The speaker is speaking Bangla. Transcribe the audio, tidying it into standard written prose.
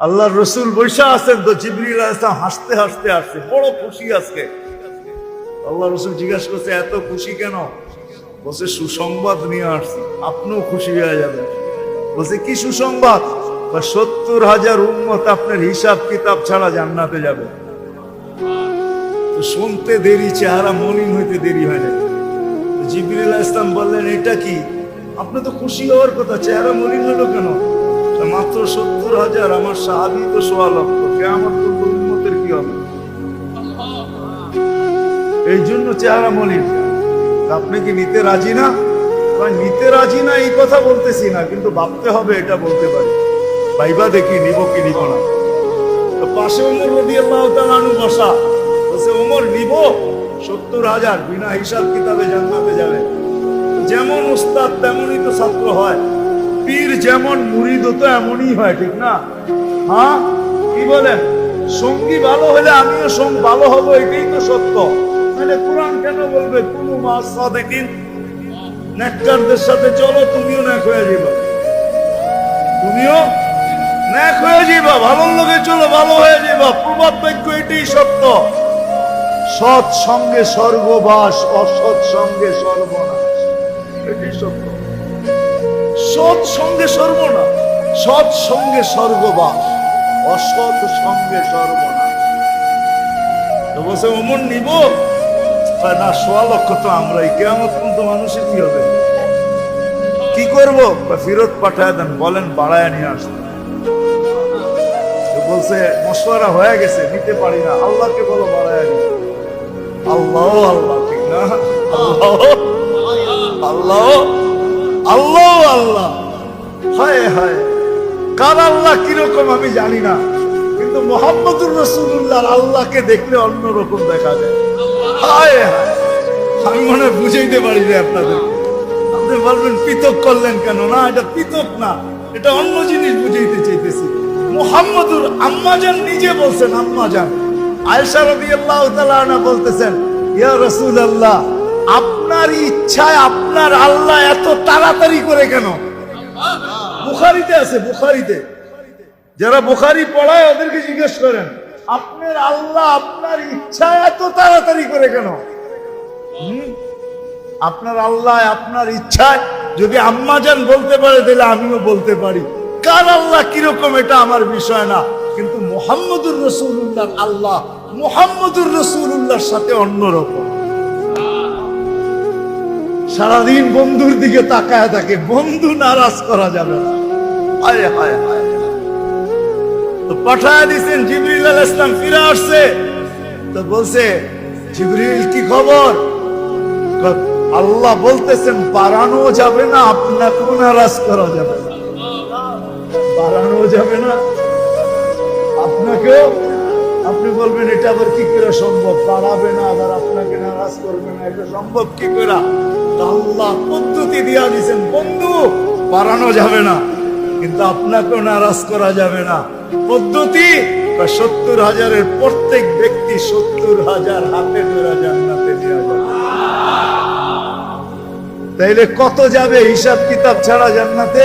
আল্লাহর রসুল বৈশা আছেন তো জিবরিল আলাইহিস সালাম হাসতে হাসতে আসছে, বড় খুশি আজকে। আল্লাহ রসুল জিজ্ঞাসা করছে এত খুশি কেন? বলছে সুসংবাদ নিয়ে আসছি, আপনিও খুশি হয়ে যাবেন। বলছে কি সুসংবাদ? 70,000 উম্মত আপনার হিসাব কিতাব ছাড়া জান্নাতে যাবে। তো শুনতে দেরি, চেহারা মলিন হইতে দেরি হয় না। জিবরিল আলাইহিস সালাম বললেন এটা কি? আপনি তো খুশি হওয়ার কথা, চেহারা মলিন হলো কেন? মাত্র 70,000, আমার সাহাবী তো 1.25 লক্ষ, কিয়ামত পর্যন্ত উম্মতের কি হবে? এই জন্য চেহারা মলিন। আপনি কি নিতে রাজি না? নিতে রাজি না এই কথা বলতেছি না, কিন্তু ভাবতে হবে এটা বলতে পারি। ভাইবা দেখি নিব কি নিব না। তো পাশে ওমর রাদিয়াল্লাহু তাআলা আনহু বসা, বলছে ওমর নিব 70,000, বিনা হিসাব কিতাবে জান্নাতে যাবে। যেমন উস্তাদ তেমনই তো ছাত্র হয়, পীর যেমন মুরিদ তো এমনই হয়, ঠিক না? হ্যাঁ, কি বলেন? সঙ্গী ভালো হলে আমিও ভালো হব, এটাই তো সত্য। মানে কোরআন কেন বলবে কুনু মা'আস সাদিকিন? নেককারদের সাথে চলো, তুমিও নেক হয়ে যাবে, তুমিও নেক হয়ে যাবে। ভালোর লোকে চলো, ভালো হয়ে যাবে। প্রবাদ বাক্য এটাই সত্য। সৎ সঙ্গে স্বর্গবাস, অসৎ সঙ্গে সর্বনাশ, এটাই সত্য। সৎ সঙ্গে সর্বনাশ, সৎ সঙ্গে স্বর্গবাস, অসৎ সঙ্গে সর্বনাশ। তো বলছে ওমর নিব না, 1.25 লক্ষ তো আমরাই, কিয়ামত পর্যন্ত মানুষের কি হবে? কি করবো? ফেরত পাঠায় দেন, বলেন বাড়ায় নিয়ে আসতে। বলছে মশওয়ারা হয়ে গেছে, নিতে পারি না, আল্লাহকে বলো বাড়ায় নিতে। আল্লাহ আল্লাহ, ঠিক না? আল্লাহ আল্লাহ আল্লাহ আল্লাহ, হায় হায়। কার আল্লাহ কিরকম আমি জানি না, কিন্তু মুহাম্মদুর রাসূলুল্লাহর আল্লাহকে দেখলে অন্যরকম দেখা যায়। হায় হায়, আমি মনে হয় বুঝাইতে পারি না আপনাদের। আপনি বলবেন পৃথক করলেন কেন? না, এটা পৃথক না, এটা অন্য জিনিস বুঝাইতে চাইতেছি। মুহাম্মদুর আম্মাজান নিজে বলছেন, আম্মাজান আয়েশা রাদিয়াল্লাহু তাআলা আনহা বলতেছেন, ইয়া রাসূলুল্লাহ, আপনার ইচ্ছায় আপনার আল্লাহ এত তাড়াতাড়ি করে কেন? বুখারীতে আছে, বুখারীতে। যারা বুখারী পড়ায় ওদেরকে জিজ্ঞেস করেন, আপনার আল্লাহ আপনার ইচ্ছায় এত তাড়াতাড়ি করে কেন? আপনার আল্লাহ আপনার ইচ্ছায় যদি আম্মাজান বলতে পারে, তাহলে আমিও বলতে পারি। কার আল্লাহ কিরকম এটা আমার বিষয় না, কিন্তু মুহাম্মদুর রাসূলুল্লাহর আল্লাহ মুহাম্মদুর রাসূলুল্লাহর সাথে অন্যরকম। সারাদিন বন্ধুর দিকে তাকায় থাকে, বন্ধু নারাজ করা যাবে না। হায় হায় হায়। তো পাঠায় দিয়েছেন, জিবরিল আলাইহিস সালাম ফিরে আসছে। তো বলছে জিবরিল কি খবর? আল্লাহ বলতেছেন বাড়ানো যাবে না, আপনাকেও নারাজ করা যাবে না। বাড়ানো যাবে না, আপনাকেও। আপনি বলবেন এটা আবার কি করে সম্ভব? বাড়াবে না আবার আপনাকে নারাজ করবে না, এটা সম্ভব কি করে? আল্লাহ পদ্ধতি দিয়া দিয়েছেন, বন্ধু বাড়ানো যাবে না, কিন্তু আপনাকেও নারাজ করা যাবে না। পদ্ধতি 70,000-এর প্রত্যেক ব্যক্তি 70,000 হাতে ধরে জান্নাতে নিয়ে যাবে। তাইলে কত যাবে হিসাব কিতাব ছাড়া জান্নাতে?